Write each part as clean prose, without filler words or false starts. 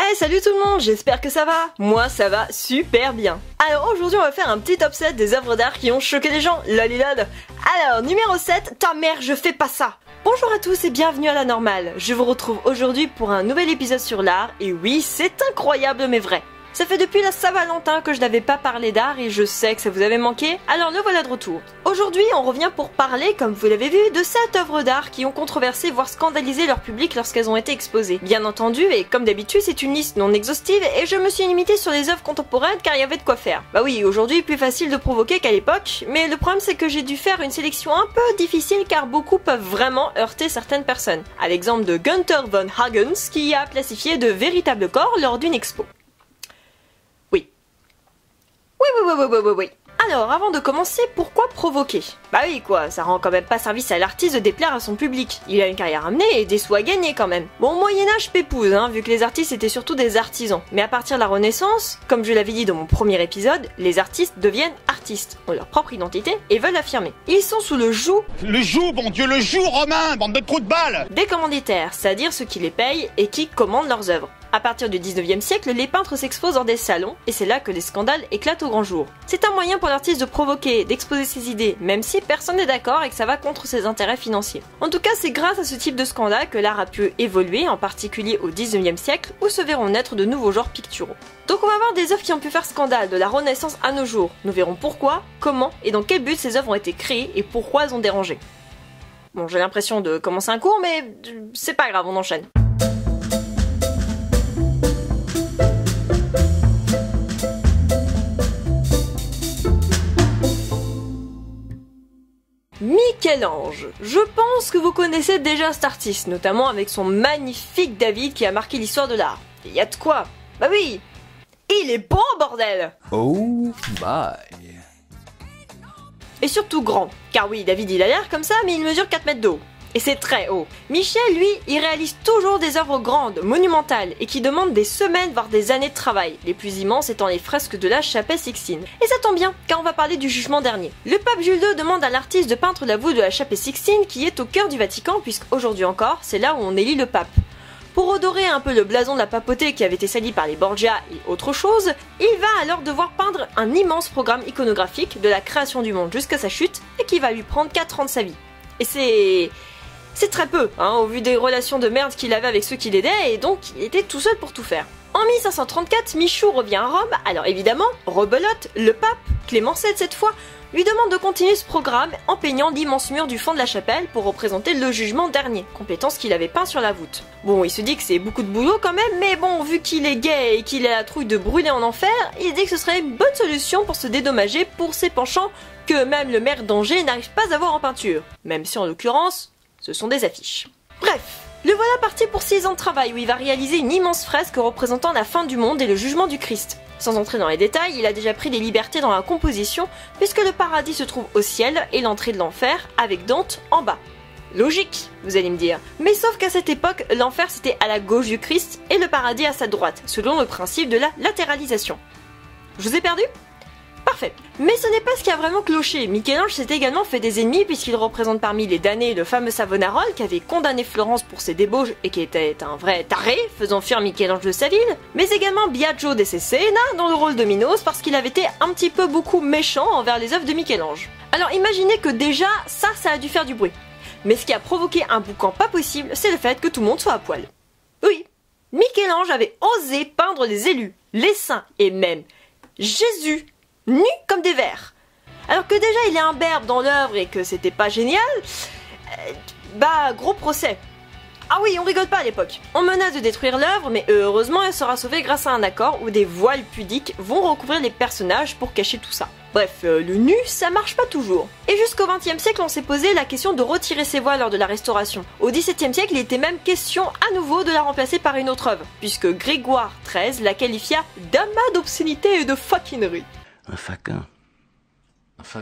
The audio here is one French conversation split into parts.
Hey, salut tout le monde, j'espère que ça va. Moi ça va super bien. Alors aujourd'hui on va faire un petit top 7 des œuvres d'art qui ont choqué les gens, lolilol. Alors numéro 7, ta mère je fais pas ça. Bonjour à tous et bienvenue à La Normale. Je vous retrouve aujourd'hui pour un nouvel épisode sur l'art, et oui c'est incroyable mais vrai. Ça fait depuis la Saint-Valentin que je n'avais pas parlé d'art et je sais que ça vous avait manqué, alors le voilà de retour. Aujourd'hui, on revient pour parler, comme vous l'avez vu, de 7 œuvres d'art qui ont controversé voire scandalisé leur public lorsqu'elles ont été exposées. Bien entendu, et comme d'habitude, c'est une liste non exhaustive et je me suis limitée sur les œuvres contemporaines car il y avait de quoi faire. Bah oui, aujourd'hui, plus facile de provoquer qu'à l'époque, mais le problème c'est que j'ai dû faire une sélection un peu difficile car beaucoup peuvent vraiment heurter certaines personnes. À l'exemple de Gunther von Hagens qui a classifié de véritables corps lors d'une expo. Oui. Alors, avant de commencer, pourquoi provoquer? Bah oui quoi, ça rend quand même pas service à l'artiste de déplaire à son public. Il a une carrière à mener et des sous à gagner quand même. Bon, au Moyen-Âge pépouze, vu que les artistes étaient surtout des artisans. Mais à partir de la Renaissance, comme je l'avais dit dans mon premier épisode, les artistes deviennent artistes, ont leur propre identité et veulent l'affirmer. Ils sont sous le joug... Le joug, bon Dieu, le joug romain, bande de trous de balles! Des commanditaires, c'est-à-dire ceux qui les payent et qui commandent leurs œuvres. À partir du 19e siècle, les peintres s'exposent dans des salons, et c'est là que les scandales éclatent au grand jour. C'est un moyen pour l'artiste de provoquer, d'exposer ses idées, même si personne n'est d'accord et que ça va contre ses intérêts financiers. En tout cas, c'est grâce à ce type de scandale que l'art a pu évoluer, en particulier au 19e siècle, où se verront naître de nouveaux genres picturaux. Donc on va voir des œuvres qui ont pu faire scandale, de la Renaissance à nos jours. Nous verrons pourquoi, comment et dans quel but ces œuvres ont été créées et pourquoi elles ont dérangé. Bon, j'ai l'impression de commencer un cours, mais c'est pas grave, on enchaîne. Michel-Ange. Je pense que vous connaissez déjà cet artiste, notamment avec son magnifique David qui a marqué l'histoire de l'art. Et y a de quoi? Bah oui, il est beau bordel! Oh my! Et surtout grand, car oui, David il a l'air comme ça, mais il mesure 4 mètres d'eau. Et c'est très haut. Michel, lui, il réalise toujours des œuvres grandes, monumentales, et qui demandent des semaines, voire des années de travail, les plus immenses étant les fresques de la chapelle Sixtine. Et ça tombe bien, car on va parler du jugement dernier. Le pape Jules II demande à l'artiste de peindre la voûte de la chapelle Sixtine, qui est au cœur du Vatican, puisqu'aujourd'hui encore, c'est là où on élit le pape. Pour redorer un peu le blason de la papauté qui avait été sali par les Borgia et autre chose, il va alors devoir peindre un immense programme iconographique de la création du monde jusqu'à sa chute, et qui va lui prendre 4 ans de sa vie. Et c'est très peu, au vu des relations de merde qu'il avait avec ceux qui l'aidaient, et donc il était tout seul pour tout faire. En 1534, Michou revient à Rome, alors évidemment, rebelote, le pape, Clément VII cette fois, lui demande de continuer ce programme en peignant l'immense mur du fond de la chapelle pour représenter le jugement dernier, complétant ce qu'il avait peint sur la voûte. Bon, il se dit que c'est beaucoup de boulot quand même, mais bon, vu qu'il est gay et qu'il a la trouille de brûler en enfer, il dit que ce serait une bonne solution pour se dédommager pour ses penchants que même le maire d'Angers n'arrive pas à voir en peinture, même si en l'occurrence, ce sont des affiches. Bref, le voilà parti pour 6 ans de travail où il va réaliser une immense fresque représentant la fin du monde et le jugement du Christ. Sans entrer dans les détails, il a déjà pris des libertés dans la composition puisque le paradis se trouve au ciel et l'entrée de l'enfer avec Dante en bas. Logique, vous allez me dire. Mais sauf qu'à cette époque, l'enfer c'était à la gauche du Christ et le paradis à sa droite, selon le principe de la latéralisation. Je vous ai perdu ? Parfait. Mais ce n'est pas ce qui a vraiment cloché. Michel-Ange s'est également fait des ennemis puisqu'il représente parmi les damnés le fameux Savonarole qui avait condamné Florence pour ses débauches et qui était un vrai taré, faisant fuir Michel-Ange de sa ville, mais également Biagio de Cesena dans le rôle de Minos parce qu'il avait été un petit peu beaucoup méchant envers les œuvres de Michel-Ange. Alors imaginez que déjà, ça a dû faire du bruit. Mais ce qui a provoqué un boucan pas possible, c'est le fait que tout le monde soit à poil. Oui, Michel-Ange avait osé peindre les élus, les saints et même Jésus nus comme des vers. Alors que déjà il est imberbe dans l'œuvre et que c'était pas génial, gros procès. Ah oui, on rigole pas à l'époque. On menace de détruire l'œuvre, mais heureusement elle sera sauvée grâce à un accord où des voiles pudiques vont recouvrir les personnages pour cacher tout ça. Bref, le nu, ça marche pas toujours. Et jusqu'au XXe siècle, on s'est posé la question de retirer ces voiles lors de la Restauration. Au XVIIe siècle, il était même question à nouveau de la remplacer par une autre œuvre, puisque Grégoire XIII la qualifia d'amas d'obscénité et de faquinerie. Un faquin. Ouais.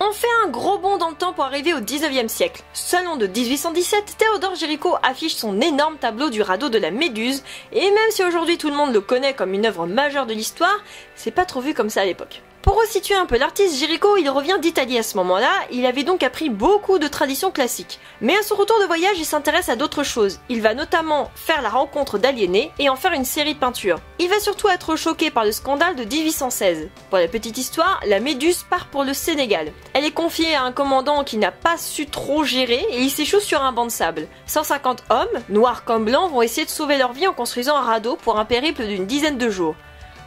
On fait un gros bond dans le temps pour arriver au 19e siècle. Salon de 1817, Théodore Géricault affiche son énorme tableau du radeau de la Méduse, et même si aujourd'hui tout le monde le connaît comme une œuvre majeure de l'histoire, c'est pas trop vu comme ça à l'époque. Pour resituer un peu l'artiste, Géricault, il revient d'Italie à ce moment-là, il avait donc appris beaucoup de traditions classiques. Mais à son retour de voyage, il s'intéresse à d'autres choses. Il va notamment faire la rencontre d'aliénés et en faire une série de peintures. Il va surtout être choqué par le scandale de 1816. Pour la petite histoire, la Méduse part pour le Sénégal. Elle est confiée à un commandant qui n'a pas su trop gérer et il s'échoue sur un banc de sable. 150 hommes, noirs comme blancs, vont essayer de sauver leur vie en construisant un radeau pour un périple d'une dizaine de jours.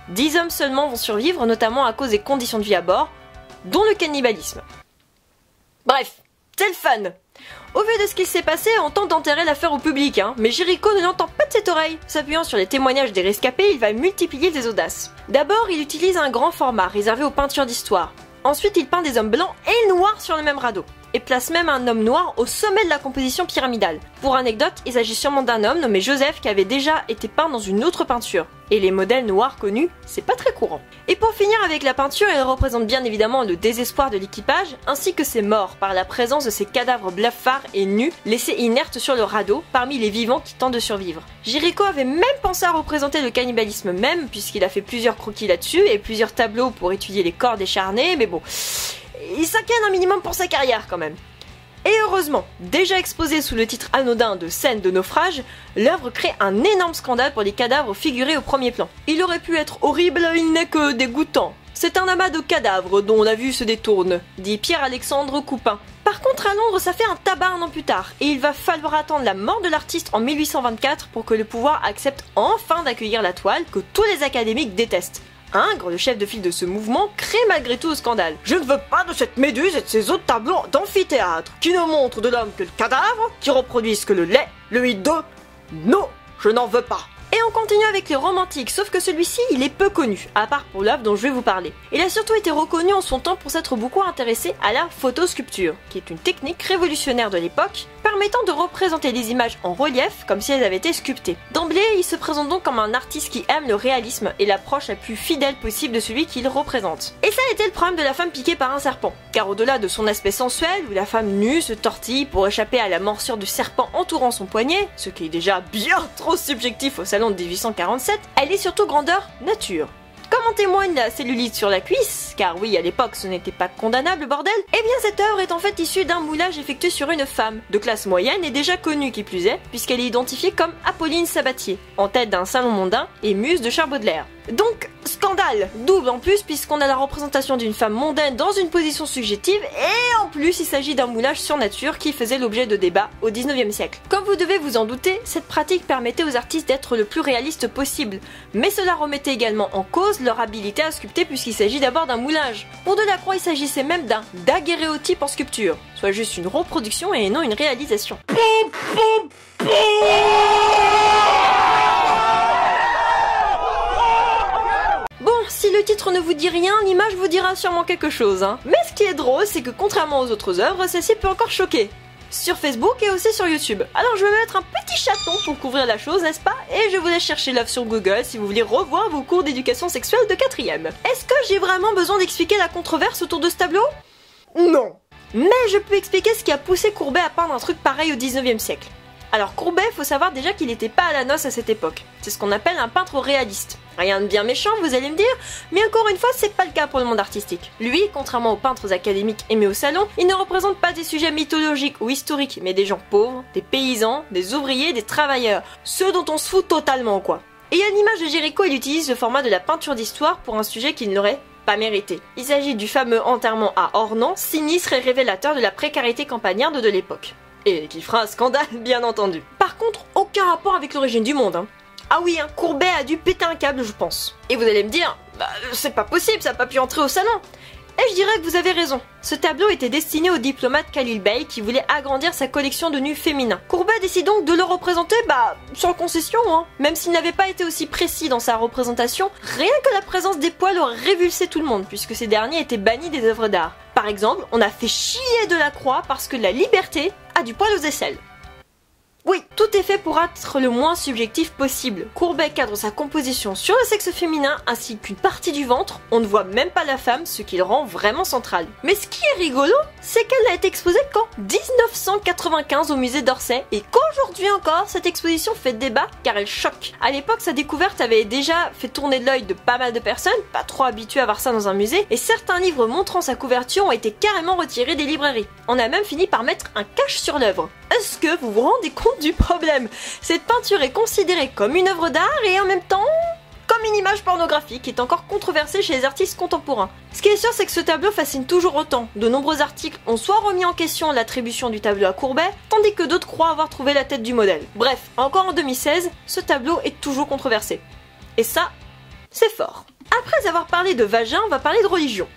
10 hommes seulement vont survivre, notamment à cause des conditions de vie à bord, dont le cannibalisme. Bref, c'est le fun. Au vu de ce qui s'est passé, on tente d'enterrer l'affaire au public, mais Géricault ne l'entend pas de cette oreille. S'appuyant sur les témoignages des rescapés, il va multiplier les audaces. D'abord, il utilise un grand format réservé aux peintures d'histoire. Ensuite, il peint des hommes blancs et noirs sur le même radeau, et place même un homme noir au sommet de la composition pyramidale. Pour anecdote, il s'agit sûrement d'un homme nommé Joseph qui avait déjà été peint dans une autre peinture. Et les modèles noirs connus, c'est pas très courant. Et pour finir avec la peinture, elle représente bien évidemment le désespoir de l'équipage, ainsi que ses morts par la présence de ces cadavres blafards et nus, laissés inertes sur le radeau, parmi les vivants qui tentent de survivre. Géricault avait même pensé à représenter le cannibalisme même, puisqu'il a fait plusieurs croquis là-dessus, et plusieurs tableaux pour étudier les corps décharnés, mais bon, il s'inquiète un minimum pour sa carrière quand même. Et heureusement, déjà exposée sous le titre anodin de scène de naufrage, l'œuvre crée un énorme scandale pour les cadavres figurés au premier plan. Il aurait pu être horrible, il n'est que dégoûtant. C'est un amas de cadavres dont la vue se détourne, dit Pierre-Alexandre Coupin. Par contre, à Londres, ça fait un tabac un an plus tard, et il va falloir attendre la mort de l'artiste en 1824 pour que le pouvoir accepte enfin d'accueillir la toile que tous les académiques détestent. Ingres, le chef de file de ce mouvement, crée malgré tout au scandale. « Je ne veux pas de cette Méduse et de ces autres tableaux d'amphithéâtre qui ne montrent de l'homme que le cadavre, qui reproduisent que le lait, le hideux. Non, je n'en veux pas !» Et on continue avec les romantiques, sauf que celui-ci, il est peu connu, à part pour l'œuvre dont je vais vous parler. Il a surtout été reconnu en son temps pour s'être beaucoup intéressé à la photosculpture, qui est une technique révolutionnaire de l'époque, permettant de représenter des images en relief comme si elles avaient été sculptées. D'emblée, il se présente donc comme un artiste qui aime le réalisme et l'approche la plus fidèle possible de celui qu'il représente. Et ça a été le problème de la femme piquée par un serpent, car au-delà de son aspect sensuel, où la femme nue se tortille pour échapper à la morsure du serpent entourant son poignet, ce qui est déjà bien trop subjectif au salon de 1847, elle est surtout grandeur nature. Comme en témoigne la cellulite sur la cuisse, car oui, à l'époque ce n'était pas condamnable, bordel, eh bien cette œuvre est en fait issue d'un moulage effectué sur une femme, de classe moyenne et déjà connue qui plus est, puisqu'elle est identifiée comme Apolline Sabatier, en tête d'un salon mondain et muse de Charles Baudelaire. Donc, scandale, double en plus, puisqu'on a la représentation d'une femme mondaine dans une position subjective, et en plus il s'agit d'un moulage sur nature qui faisait l'objet de débats au 19e siècle. Comme vous devez vous en douter, cette pratique permettait aux artistes d'être le plus réaliste possible, mais cela remettait également en cause leur habilité à sculpter puisqu'il s'agit d'abord d'un moulage. Pour Delacroix, il s'agissait même d'un daguerréotype en sculpture, soit juste une reproduction et non une réalisation. Bon, si le titre ne vous dit rien, l'image vous dira sûrement quelque chose, Mais ce qui est drôle, c'est que contrairement aux autres œuvres, celle-ci peut encore choquer. Sur Facebook et aussi sur YouTube. Alors je vais mettre un petit chaton pour couvrir la chose, n'est-ce pas? Et je vous laisse chercher l'œuvre sur Google si vous voulez revoir vos cours d'éducation sexuelle de 4e. Est-ce que j'ai vraiment besoin d'expliquer la controverse autour de ce tableau? Non. Mais je peux expliquer ce qui a poussé Courbet à peindre un truc pareil au 19e siècle. Alors Courbet, faut savoir déjà qu'il n'était pas à la noce à cette époque. C'est ce qu'on appelle un peintre réaliste. Rien de bien méchant, vous allez me dire, mais encore une fois, c'est pas le cas pour le monde artistique. Lui, contrairement aux peintres académiques aimés au salon, il ne représente pas des sujets mythologiques ou historiques, mais des gens pauvres, des paysans, des ouvriers, des travailleurs, ceux dont on se fout totalement, quoi. Et à l'image de Géricault, il utilise le format de la peinture d'histoire pour un sujet qu'il n'aurait pas mérité. Il s'agit du fameux enterrement à Ornans, sinistre et révélateur de la précarité campagnarde de l'époque. Et qui fera un scandale, bien entendu. Par contre, aucun rapport avec l'origine du monde, Ah oui, Courbet a dû péter un câble, je pense. Et vous allez me dire, c'est pas possible, ça n'a pas pu entrer au salon. Et je dirais que vous avez raison. Ce tableau était destiné au diplomate Khalil Bey qui voulait agrandir sa collection de nus féminins. Courbet décide donc de le représenter, sans concession, Même s'il n'avait pas été aussi précis dans sa représentation, rien que la présence des poils aurait révulsé tout le monde, puisque ces derniers étaient bannis des œuvres d'art. Par exemple, on a fait chier Delacroix parce que la liberté a du poil aux aisselles. Oui, tout est fait pour être le moins subjectif possible. Courbet cadre sa composition sur le sexe féminin ainsi qu'une partie du ventre, on ne voit même pas la femme, ce qui le rend vraiment central. Mais ce qui est rigolo, c'est qu'elle n'a été exposée qu'en 1995 au musée d'Orsay et qu'aujourd'hui encore, cette exposition fait débat car elle choque. À l'époque, sa découverte avait déjà fait tourner de l'œil de pas mal de personnes, pas trop habituées à voir ça dans un musée, et certains livres montrant sa couverture ont été carrément retirés des librairies. On a même fini par mettre un cache sur l'œuvre. Est-ce que vous vous rendez compte du problème? Cette peinture est considérée comme une œuvre d'art et en même temps comme une image pornographique qui est encore controversée chez les artistes contemporains. Ce qui est sûr, c'est que ce tableau fascine toujours autant. De nombreux articles ont soit remis en question l'attribution du tableau à Courbet, tandis que d'autres croient avoir trouvé la tête du modèle. Bref, encore en 2016, ce tableau est toujours controversé. Et ça, c'est fort. Après avoir parlé de vagin, on va parler de religion.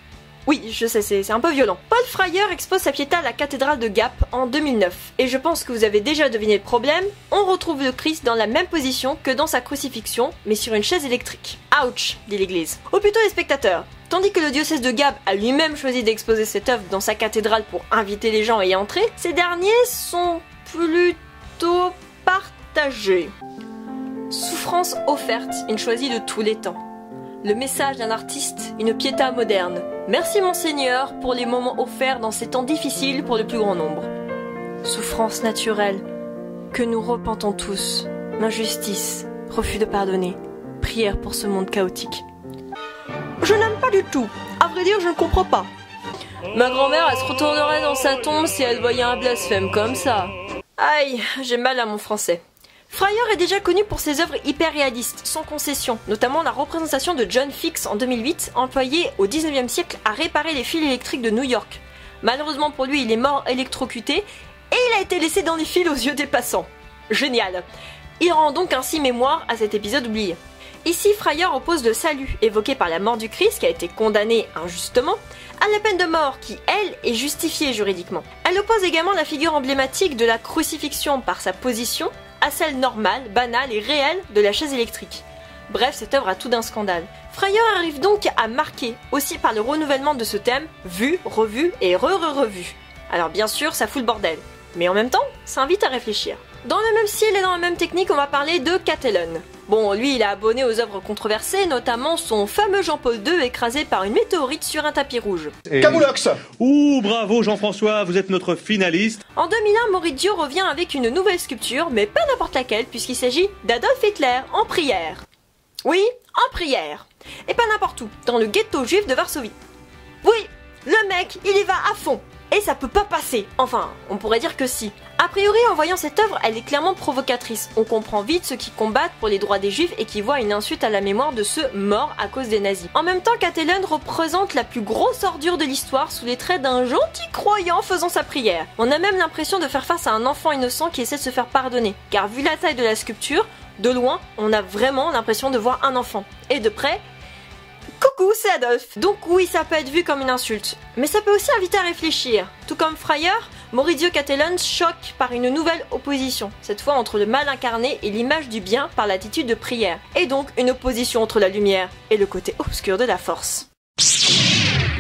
Oui, je sais, c'est un peu violent. Paul Fryer expose sa Pietà à la cathédrale de Gap en 2009. Et je pense que vous avez déjà deviné le problème, on retrouve le Christ dans la même position que dans sa crucifixion, mais sur une chaise électrique. Ouch, dit l'église. Ou plutôt les spectateurs. Tandis que le diocèse de Gap a lui-même choisi d'exposer cette œuvre dans sa cathédrale pour inviter les gens à y entrer, ces derniers sont plutôt partagés. Souffrance offerte, une choisie de tous les temps. Le message d'un artiste, une Pietà moderne. Merci mon Seigneur pour les moments offerts dans ces temps difficiles pour le plus grand nombre. Souffrance naturelle, que nous repentons tous. Injustice, refus de pardonner. Prière pour ce monde chaotique. Je n'aime pas du tout. À vrai dire, je ne comprends pas. Ma grand-mère, elle se retournerait dans sa tombe si elle voyait un blasphème comme ça. Aïe, j'ai mal à mon français. Fryer est déjà connu pour ses œuvres hyper réalistes, sans concession, notamment la représentation de John Fix en 2008, employé au 19e siècle à réparer les fils électriques de New York. Malheureusement pour lui, il est mort électrocuté et il a été laissé dans les fils aux yeux des passants. Génial. Il rend donc ainsi mémoire à cet épisode oublié. Ici, Fryer oppose le salut, évoqué par la mort du Christ, qui a été condamné injustement, à la peine de mort, qui, elle, est justifiée juridiquement. Elle oppose également la figure emblématique de la crucifixion par sa position, à celle normale, banale et réelle de la chaise électrique. Bref, cette œuvre a tout d'un scandale. Fryer arrive donc à marquer, aussi par le renouvellement de ce thème, vu, revu et revu. Alors bien sûr, ça fout le bordel, mais en même temps, ça invite à réfléchir. Dans le même style et dans la même technique, on va parler de Catellon. Bon, lui, il a abonné aux œuvres controversées, notamment son fameux Jean-Paul II écrasé par une météorite sur un tapis rouge. Camoulox. Ouh, bravo Jean-François, vous êtes notre finaliste. En 2001, Maurizio revient avec une nouvelle sculpture, mais pas n'importe laquelle, puisqu'il s'agit d'Adolf Hitler en prière. Oui, en prière. Et pas n'importe où, dans le ghetto juif de Varsovie. Oui, le mec, il y va à fond. Et ça peut pas passer. Enfin, on pourrait dire que si. A priori, en voyant cette œuvre, elle est clairement provocatrice. On comprend vite ceux qui combattent pour les droits des juifs et qui voient une insulte à la mémoire de ceux morts à cause des nazis. En même temps, Catellon représente la plus grosse ordure de l'histoire sous les traits d'un gentil croyant faisant sa prière. On a même l'impression de faire face à un enfant innocent qui essaie de se faire pardonner. Car vu la taille de la sculpture, de loin, on a vraiment l'impression de voir un enfant. Et de près, coucou, c'est Adolf. Donc oui, ça peut être vu comme une insulte, mais ça peut aussi inviter à réfléchir. Tout comme Fryer, Maurizio Catellon choque par une nouvelle opposition, cette fois entre le mal incarné et l'image du bien par l'attitude de prière, et donc une opposition entre la lumière et le côté obscur de la force.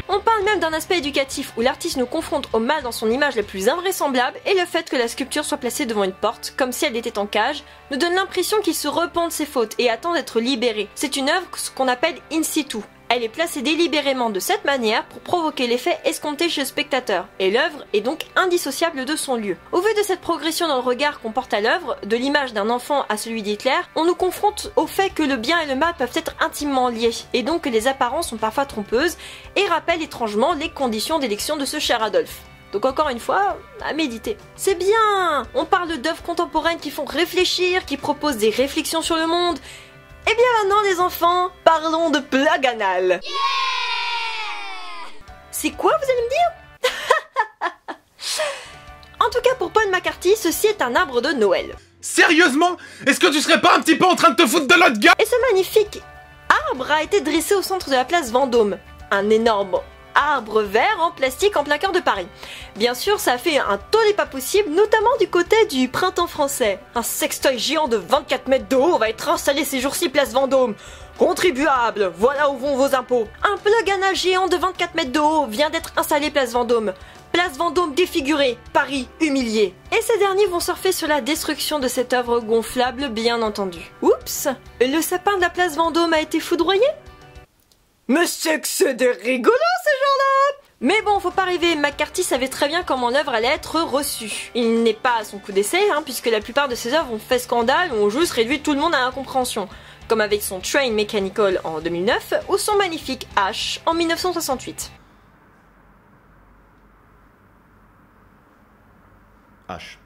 On parle même d'un aspect éducatif où l'artiste nous confronte au mal dans son image la plus invraisemblable, et le fait que la sculpture soit placée devant une porte, comme si elle était en cage, nous donne l'impression qu'il se repent de ses fautes et attend d'être libéré. C'est une œuvre qu'on appelle in situ. Elle est placée délibérément de cette manière pour provoquer l'effet escompté chez le spectateur, et l'œuvre est donc indissociable de son lieu. Au vu de cette progression dans le regard qu'on porte à l'œuvre, de l'image d'un enfant à celui d'Hitler, on nous confronte au fait que le bien et le mal peuvent être intimement liés, et donc que les apparences sont parfois trompeuses, et rappellent étrangement les conditions d'élection de ce cher Adolphe. Donc encore une fois, à méditer. C'est bien! On parle d'œuvres contemporaines qui font réfléchir, qui proposent des réflexions sur le monde. Et bien maintenant les enfants, parlons de blague anale. Yeah! C'est quoi, vous allez me dire? En tout cas pour Paul McCarthy, ceci est un arbre de Noël. Sérieusement? Est-ce que tu serais pas un petit peu en train de te foutre de notre gueule? Et ce magnifique arbre a été dressé au centre de la place Vendôme. Un énorme arbre vert en plastique en plein cœur de Paris. Bien sûr, ça a fait un tollé pas possible, notamment du côté du printemps français. Un sextoy géant de 24 mètres de haut va être installé ces jours-ci place Vendôme. Contribuables, voilà où vont vos impôts. Un plug anal géant de 24 mètres de haut vient d'être installé place Vendôme. Place Vendôme défigurée, Paris humilié. Et ces derniers vont surfer sur la destruction de cette œuvre gonflable, bien entendu. Oups, le sapin de la place Vendôme a été foudroyé? Mais c'est que c'est des rigolos ces gens-là! Mais bon, faut pas rêver, McCarthy savait très bien comment l'œuvre allait être reçue. Il n'est pas à son coup d'essai, puisque la plupart de ses œuvres ont fait scandale ou ont juste réduit tout le monde à l'incompréhension. Comme avec son Train Mechanical en 2009 ou son magnifique H en 1968. H.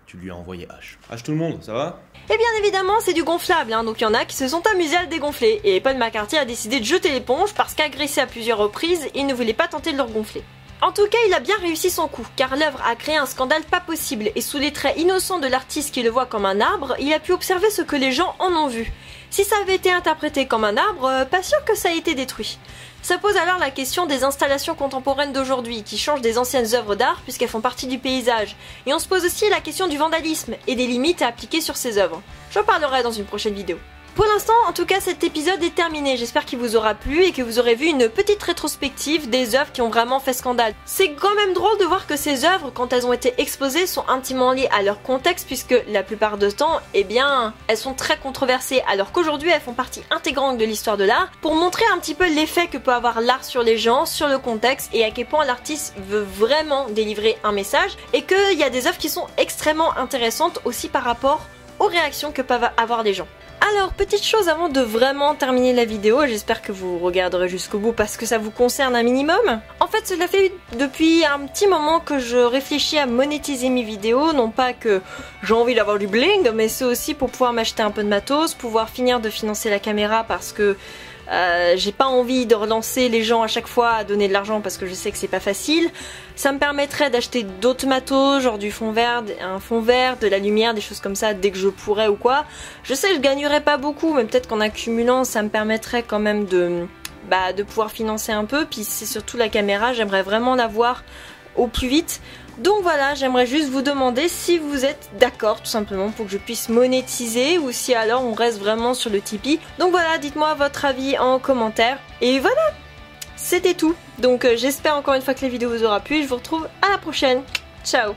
Tu lui as envoyé H. H tout le monde, ça va? Et bien évidemment, c'est du gonflable, donc il y en a qui se sont amusés à le dégonfler. Et Paul McCarthy a décidé de jeter l'éponge parce qu'agressé à plusieurs reprises, il ne voulait pas tenter de le regonfler. En tout cas, il a bien réussi son coup, car l'œuvre a créé un scandale pas possible, et sous les traits innocents de l'artiste qui le voit comme un arbre, il a pu observer ce que les gens en ont vu. Si ça avait été interprété comme un arbre, pas sûr que ça ait été détruit. Ça pose alors la question des installations contemporaines d'aujourd'hui, qui changent des anciennes œuvres d'art puisqu'elles font partie du paysage. Et on se pose aussi la question du vandalisme, et des limites à appliquer sur ces œuvres. J'en parlerai dans une prochaine vidéo. Pour l'instant, en tout cas, cet épisode est terminé. J'espère qu'il vous aura plu et que vous aurez vu une petite rétrospective des œuvres qui ont vraiment fait scandale. C'est quand même drôle de voir que ces œuvres, quand elles ont été exposées, sont intimement liées à leur contexte puisque la plupart du temps, eh bien, elles sont très controversées alors qu'aujourd'hui, elles font partie intégrante de l'histoire de l'art pour montrer un petit peu l'effet que peut avoir l'art sur les gens, sur le contexte et à quel point l'artiste veut vraiment délivrer un message et qu'il y a des œuvres qui sont extrêmement intéressantes aussi par rapport aux réactions que peuvent avoir les gens. Alors, petite chose avant de vraiment terminer la vidéo, j'espère que vous regarderez jusqu'au bout parce que ça vous concerne un minimum. En fait, cela fait depuis un petit moment que je réfléchis à monétiser mes vidéos, non pas que j'ai envie d'avoir du bling, mais c'est aussi pour pouvoir m'acheter un peu de matos, pouvoir finir de financer la caméra parce que j'ai pas envie de relancer les gens à chaque fois à donner de l'argent parce que je sais que c'est pas facile. Ça me permettrait d'acheter d'autres matos, genre du fond vert, un fond vert, de la lumière, des choses comme ça dès que je pourrais ou quoi. Je sais que je gagnerais pas beaucoup, mais peut-être qu'en accumulant ça me permettrait quand même de pouvoir financer un peu. Puis c'est surtout la caméra, j'aimerais vraiment l'avoir au plus vite. Donc voilà, j'aimerais juste vous demander si vous êtes d'accord tout simplement pour que je puisse monétiser ou si alors on reste vraiment sur le Tipeee. Donc voilà, dites-moi votre avis en commentaire. Et voilà, c'était tout. Donc j'espère encore une fois que la vidéo vous aura plu. Je vous retrouve à la prochaine. Ciao.